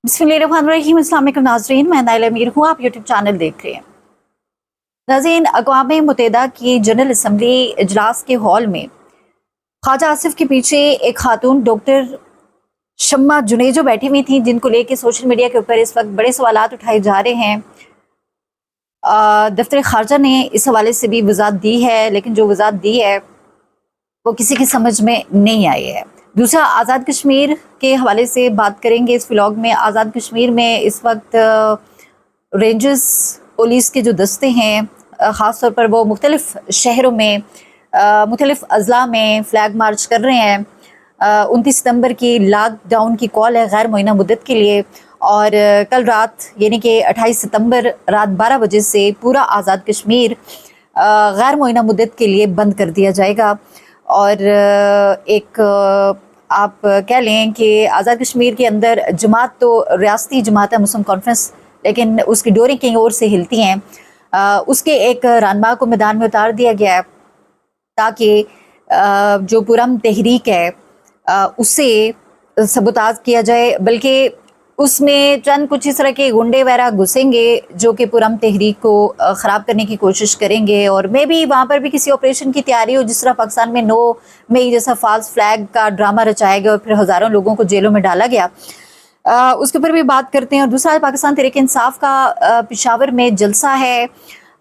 बिस्मिल्लाहिर्रहमानिर्रहीम। अस्सलाम वालेकुम नाज़रीन, मैं नाइला मीर हूँ, आप यूट्यूब चैनल देख रहे हैं। नाज़रीन, अक़वाम मुत्तहिदा की जनरल असम्बली इजलास के हॉल में ख्वाजा आसिफ के पीछे एक खातून डॉक्टर शम्मा जुनेजो बैठी हुई थी, जिनको लेके सोशल मीडिया के ऊपर इस वक्त बड़े सवालात उठाए जा रहे हैं। दफ्तर खारजा ने इस हवाले से भी वज़ाहत दी है, लेकिन जो वज़ाहत दी है वो किसी की समझ में नहीं आई है। दूसरा, आज़ाद कश्मीर के हवाले से बात करेंगे इस व्लॉग में। आज़ाद कश्मीर में इस वक्त रेंजर्स पुलिस के जो दस्ते हैं, ख़ास तौर पर वो मुख्तलिफ़ शहरों में मुख्तलिफ़ अज़ला में फ़्लैग मार्च कर रहे हैं। 29 सितंबर की लॉकडाउन की कॉल है गैर मुअय्यना मुद्दत के लिए, और कल रात यानी कि 28 सितंबर रात 12 बजे से पूरा आज़ाद कश्मीर गैर मुअय्यना मुद्दत के लिए बंद कर दिया जाएगा। और एक आप कह लें कि आज़ाद कश्मीर के अंदर जमात तो रियासती जमात है मुस्लिम कॉन्फ्रेंस, लेकिन उसकी डोरी कहीं और से हिलती हैं। उसके एक रहनुमा को मैदान में उतार दिया गया है ताकि जो पुरअमन तहरीक है उसे सबूताज किया जाए, बल्कि उसमें चंद कुछ इस तरह के गुंडे वगैरह घुसेंगे जो कि पुरअमन तहरीक को ख़राब करने की कोशिश करेंगे। और मे भी वहाँ पर भी किसी ऑपरेशन की तैयारी हो, जिस तरह पाकिस्तान में 9 मई जैसा फॉल्स फ्लैग का ड्रामा रचाया गया और फिर हज़ारों लोगों को जेलों में डाला गया। उसके ऊपर भी बात करते हैं। और दूसरा, पाकिस्तान तहरीक इंसाफ का पेशावर में जलसा है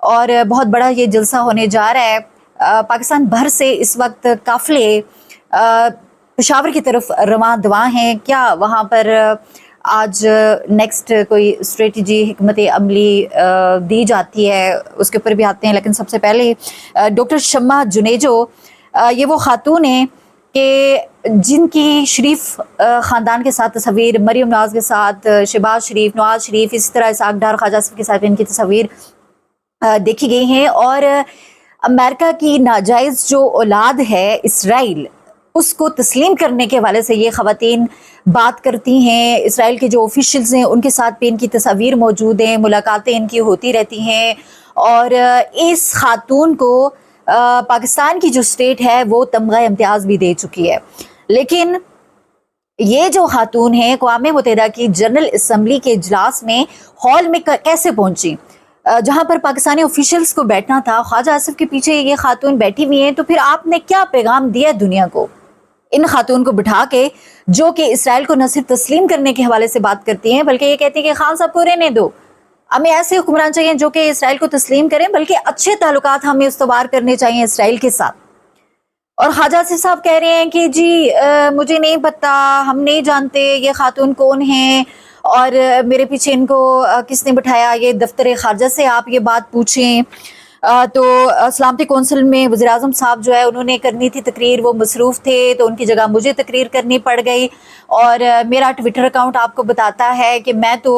और बहुत बड़ा ये जलसा होने जा रहा है। पाकिस्तान भर से इस वक्त काफ़िले पेशावर की तरफ रवां दवा हैं। क्या वहाँ पर आज नेक्स्ट कोई स्ट्रेटजी हिकमत अमली दी जाती है, उसके ऊपर भी आते हैं। लेकिन सबसे पहले डॉक्टर शम्मा जुनेजो, ये वो खातून हैं कि जिनकी शरीफ ख़ानदान के साथ तस्वीर, मरीम नवाज़ के साथ, शहबाज शरीफ, नवाज शरीफ, इसी तरह इसहाक डार, ख्वाजा आसिफ के साथ इनकी तस्वीर देखी गई हैं। और अमेरिका की नाजायज़ जो औलाद है इसराइल, उसको तस्लीम करने के हवाले से ये ख़वातीन बात करती हैं। इसराइल के जो ऑफिशियल्स हैं उनके साथ भी इनकी तस्वीर मौजूद हैं, मुलाकातें इनकी होती रहती हैं। और इस खातून को पाकिस्तान की जो स्टेट है वो तमगा इम्तियाज़ भी दे चुकी है। लेकिन ये जो खातून है अक़वाम मुत्तहिदा की जनरल असम्बली के इजलास में हॉल में कैसे पहुंची, जहां पर पाकिस्तानी ऑफिशियल्स को बैठना था, ख्वाजा आसिफ के पीछे ये खातून बैठी हुई हैं। तो फिर आपने क्या पैगाम दिया दुनिया को इन खातून को बिठा के, जो कि इसराइल को न सिर्फ तस्लीम करने के हवाले से बात करती हैं, बल्कि ये कहती हैं कि खान साहब को रहने दो, हमें ऐसे हुक्मरान चाहिए जो कि इसराइल को तस्लीम करें, बल्कि अच्छे ताल्लुकात हमें इस्तवार करने चाहिए इसराइल के साथ। और ख्वाजा आसिफ साहब कह रहे हैं कि जी मुझे नहीं पता, हम नहीं जानते ये खातून कौन है और मेरे पीछे इनको किसने बिठाया, ये दफ्तर खारजा से आप ये बात पूछें। तो सलामती कौंसिल में वज़ीर-ए-आज़म साहब जो है उन्होंने करनी थी तकरीर, वो मसरूफ़ थे, तो उनकी जगह मुझे तकरीर करनी पड़ गई। और मेरा ट्विटर अकाउंट आपको बताता है कि मैं तो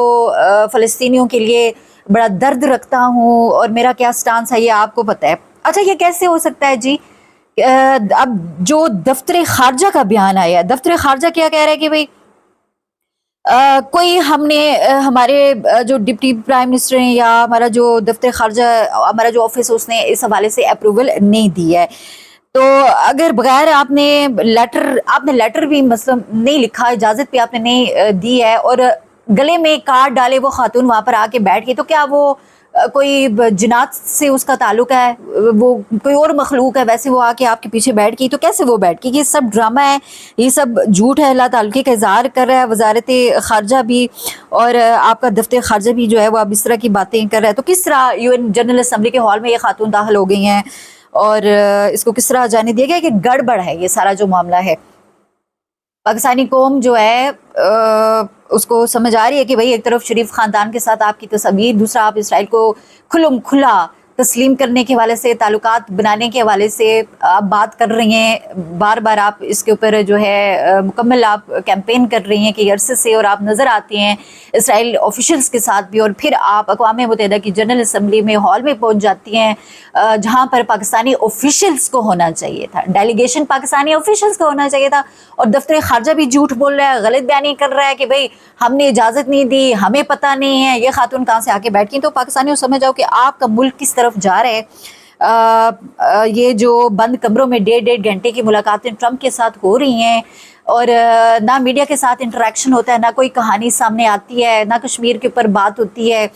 फ़लस्तीनियों के लिए बड़ा दर्द रखता हूँ और मेरा क्या स्टांस है ये आपको पता है। अच्छा, ये कैसे हो सकता है जी? अब जो दफ्तर खारजा का बयान आया, दफ्तर खारजा क्या कह रहा है कि भाई कोई हमने हमारे जो डिप्टी प्राइम मिनिस्टर हैं या हमारा जो दफ्तर खारजा, हमारा जो ऑफिस है, उसने इस हवाले से अप्रूवल नहीं दी है। तो अगर बगैर आपने लेटर भी मतलब नहीं लिखा, इजाज़त भी आपने नहीं दी है और गले में कार्ड डाले वो खातून वहाँ पर आके बैठ गई, तो क्या वो कोई जिनात से उसका ताल्लुक है, वो कोई और मखलूक है, वैसे वो आके आपके पीछे बैठ गई? तो कैसे वो बैठ गई? ये सब ड्रामा है, ये सब झूठ है। अल्लाह ताल्लुक़े का इज़हार कर रहा है वज़ारत ख़ारजा भी, और आपका दफ्तर ख़ारजा भी जो है वो अब इस तरह की बातें कर रहा है। तो किस तरह यूएन जनरल असम्बली के हॉल में ये खातून दाखिल हो गई हैं और इसको किस तरह जाने दिया गया कि गड़बड़ है ये सारा जो मामला है? पाकिस्तानी कौम जो है उसको समझ आ रही है कि भाई एक तरफ शरीफ ख़ानदान के साथ आपकी तस्वीर, दूसरा आप इसराइल को खुल्लम खुला तस्लीम करने के हवाले से, ताल्लुकात बनाने के हवाले से आप बात कर रही हैं। बार बार आप इसके ऊपर जो है मुकम्मल आप कैंपेन कर रही हैं कि अरसे से, और आप नज़र आती हैं इसराइल ऑफिशियल्स के साथ भी। और फिर आप अक़वाम मुत्तहिदा की जनरल असम्बली में हॉल में पहुँच जाती हैं जहाँ पर पाकिस्तानी ऑफिशियल्स को होना चाहिए था, डेलीगेशन पाकिस्तानी ऑफिशियल्स को होना चाहिए था। और दफ्तर खारजा भी झूठ बोल रहा है, गलत बयानी कर रहा है कि भाई हमने इजाज़त नहीं दी, हमें पता नहीं है, ये खातून कहाँ से आके बैठ गई। तो पाकिस्तानियों समझ जाओ कि आपका मुल्क किस तरफ जा रहा है। ये जो बंद कमरों में 1.5 घंटे की मुलाकातें ट्रंप के साथ हो रही हैं اور نہ میڈیا کے ساتھ انٹریکشن ہوتا ہے، نہ کوئی کہانی سامنے آتی ہے، نہ کشمیر کے اوپر بات ہوتی ہے،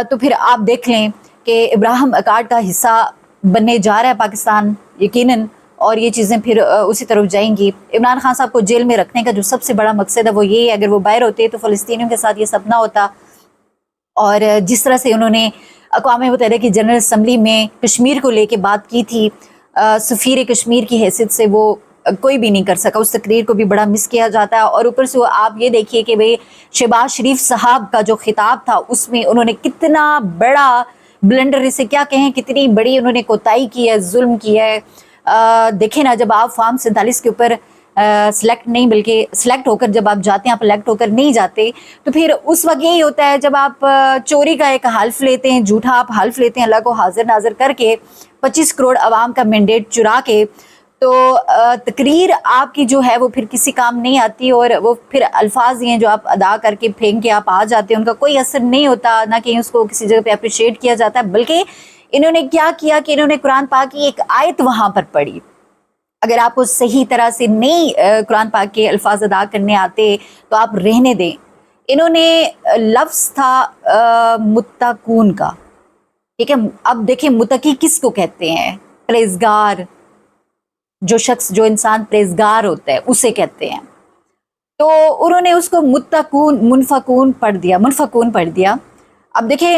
تو پھر آپ دیکھ لیں کہ ابراہیم اکارڈ کا حصہ بننے جا رہا ہے پاکستان یقیناً، اور یہ چیزیں پھر اسی طرف جائیں گی۔ عمران خان صاحب کو جیل میں رکھنے کا جو سب سے بڑا مقصد ہے وہ یہ ہے، اگر وہ باہر ہوتے تو فلسطینیوں کے ساتھ یہ سب نہ ہوتا۔ اور جس طرح سے انہوں نے اقوام متحدہ کی جنرل اسمبلی میں کشمیر کو لے کے بات کی تھی، سفیر کشمیر کی حیثیت سے وہ کوئی بھی نہیں کر سکا، اس تقریر کو بھی بڑا مس کیا جاتا ہے۔ اور اوپر سے آپ یہ دیکھیے کہ بھئی شہباز شریف صاحب کا جو خطاب تھا اس میں انہوں نے کتنا بڑا بلنڈر، اسے کیا کہیں، کتنی بڑی انہوں نے کوتاہی کی ہے، ظلم کیا ہے۔ دیکھیں نا، جب آپ فارم 47 کے اوپر سلیکٹ نہیں بلکہ سلیکٹ ہو کر جب آپ جاتے ہیں، آپ الیکٹ ہو کر نہیں جاتے، تو پھر اس وقت یہی ہوتا ہے جب آپ چوری کا ایک حلف لیتے ہیں، جھوٹا آپ حلف لیتے ہیں اللہ کو حاضر ناظر کر کے، 25 کروڑ عوام کا مینڈیٹ چرا کے، تو تقریر آپ کی جو ہے وہ پھر کسی کام نہیں آتی، اور وہ پھر الفاظ ہی ہیں جو آپ ادا کر کے پھینک کے آپ آ جاتے ہیں، ان کا کوئی اثر نہیں ہوتا، نہ کہ اس کو کسی جگہ پہ اپریشیٹ کیا جاتا ہے۔ بلکہ انہوں نے کیا کیا کہ انہوں نے قرآن پاک کی ایک آیت وہاں پر پڑھی۔ اگر آپ کو صحیح طرح سے نہیں قرآن پاک کے الفاظ ادا کرنے آتے تو آپ رہنے دیں۔ انہوں نے لفظ تھا متقون کا، ٹھیک ہے؟ اب دیکھیں متقی کس کو کہتے ہیں؟ پرہیزگار، جو شخص، جو انسان پرہیزگار ہوتا ہے اسے کہتے ہیں۔ تو انہوں نے اس کو منفقون پڑھ دیا۔ اب دیکھیں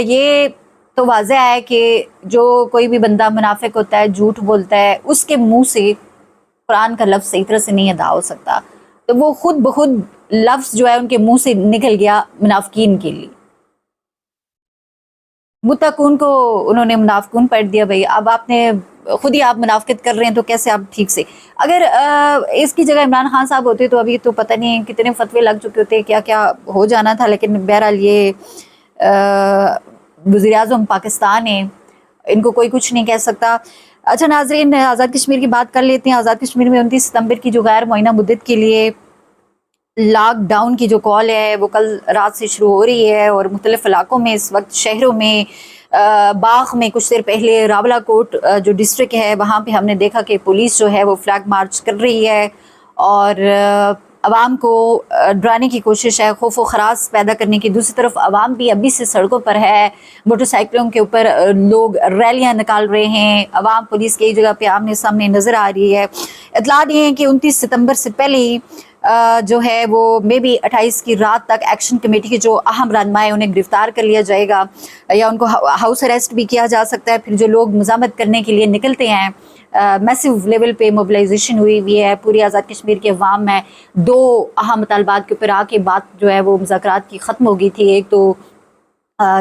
یہ تو واضح ہے کہ جو کوئی بھی بندہ منافق ہوتا ہے، جھوٹ بولتا ہے، اس کے منہ سے قرآن کا لفظ صحیح طرح سے نہیں ادا ہو سکتا، تو وہ خود بخود لفظ جو ہے ان کے منہ سے نکل گیا منافقین کے لیے۔ متقون کو انہوں نے منافقون پڑھ دیا۔ بھائی اب آپ نے خود ہی آپ منافقت کر رہے ہیں تو کیسے آپ ٹھیک سے، اگر اس کی جگہ عمران خان صاحب ہوتے تو ابھی تو پتہ نہیں کتنے فتوے لگ چکے ہوتے، کیا کیا ہو جانا تھا۔ لیکن بہرحال یہ وزیر اعظم پاکستان ہے، ان کو کوئی کچھ نہیں کہہ سکتا۔ اچھا ناظرین، آزاد کشمیر کی بات کر لیتے ہیں۔ آزاد کشمیر میں 29 ستمبر کی جو غیر معینہ مدت کے لیے لاک ڈاؤن کی جو کال ہے وہ کل رات سے شروع ہو رہی ہے، اور مختلف علاقوں میں اس وقت شہروں میں، باغ میں کچھ دیر پہلے راولہ کوٹ جو ڈسٹرکٹ ہے وہاں پہ ہم نے دیکھا کہ پولیس جو ہے وہ فلیگ مارچ کر رہی ہے، اور عوام کو ڈرانے کی کوشش ہے، خوف و خراش پیدا کرنے کی۔ دوسری طرف عوام بھی ابھی سے سڑکوں پر ہے، موٹر سائیکلوں کے اوپر لوگ ریلیاں نکال رہے ہیں، عوام پولیس کی جگہ پہ آمنے سامنے نظر آ رہی ہے۔ اطلاعات یہ ہیں کہ 29 ستمبر سے پہلے ہی جو ہے وہ مے بی 28 کی رات تک ایکشن کمیٹی کے جو اہم رہنمائے انہیں گرفتار کر لیا جائے گا، یا ان کو ہاؤس اریسٹ بھی کیا جا سکتا ہے۔ پھر جو لوگ مزاحمت کرنے کے لیے نکلتے ہیں، میسیو لیول پہ موبلائزیشن ہوئی ہے پوری آزاد کشمیر کے عوام میں۔ دو اہم مطالبات کے اوپر آ کے بات جو ہے وہ مذاکرات کی ختم ہو گئی تھی۔ ایک تو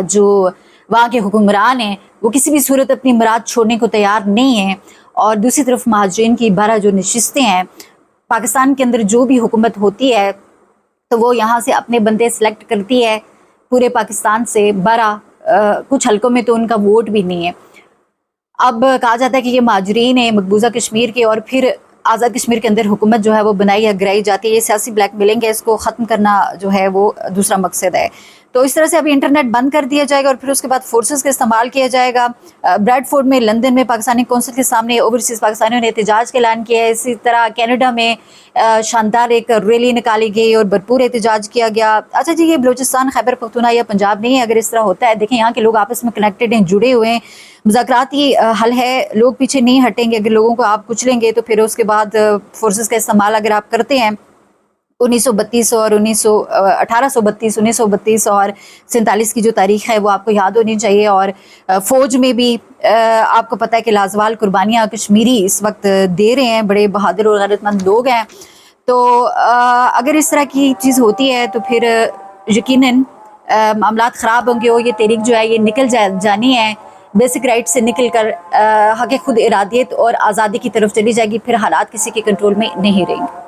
جو وہاں کے حکمران ہیں وہ کسی بھی صورت اپنی مراد چھوڑنے کو تیار نہیں ہیں، اور دوسری طرف مہاجرین کی 12 جو نشستیں ہیں، پاکستان کے اندر جو بھی حکومت ہوتی ہے تو وہ یہاں سے اپنے بندے سلیکٹ کرتی ہے پورے پاکستان سے 12، کچھ حلقوں میں تو ان کا ووٹ بھی نہیں ہے۔ اب کہا جاتا ہے کہ یہ مہاجرین ہیں مقبوضہ کشمیر کے، اور پھر آزاد کشمیر کے اندر حکومت جو ہے وہ بنائی یا گرائی جاتی ہے۔ یہ سیاسی بلیک میلنگ ہے، اس کو ختم کرنا جو ہے وہ دوسرا مقصد ہے۔ تو اس طرح سے ابھی انٹرنیٹ بند کر دیا جائے گا، اور پھر اس کے بعد فورسز کا استعمال کیا جائے گا۔ بریڈ فورڈ میں، لندن میں پاکستانی کونسل کے سامنے اوورسیز پاکستانیوں نے احتجاج کا اعلان کیا ہے۔ اسی طرح کینیڈا میں شاندار ایک ریلی نکالی گئی اور بھرپور احتجاج کیا گیا۔ اچھا جی، یہ بلوچستان، خیبر پختونخوا یا پنجاب نہیں ہے۔ اگر اس طرح ہوتا ہے، دیکھیں یہاں کے لوگ آپس میں کنیکٹڈ ہیں، جڑے ہوئے ہیں، مذاکراتی حل ہے، لوگ پیچھے نہیں ہٹیں گے۔ اگر لوگوں کو آپ کچلیں گے تو پھر اس کے بعد فورسز کا استعمال اگر آپ کرتے ہیں، 1932 اور 1832، 1932 اور 47 کی جو تاریخ ہے وہ آپ کو یاد ہونی چاہیے۔ اور فوج میں بھی آپ کو پتہ ہے کہ لازوال قربانیاں کشمیری اس وقت دے رہے ہیں، بڑے بہادر اور غیرت مند لوگ ہیں۔ تو اگر اس طرح کی چیز ہوتی ہے تو پھر یقیناً معاملات خراب ہوں گے، اور یہ تحریک جو ہے یہ نکل جانی ہے بیسک رائٹ سے نکل کر حق خود ارادیت اور آزادی کی طرف چلی جائے گی، پھر حالات کسی کے کنٹرول میں نہیں رہیں گے۔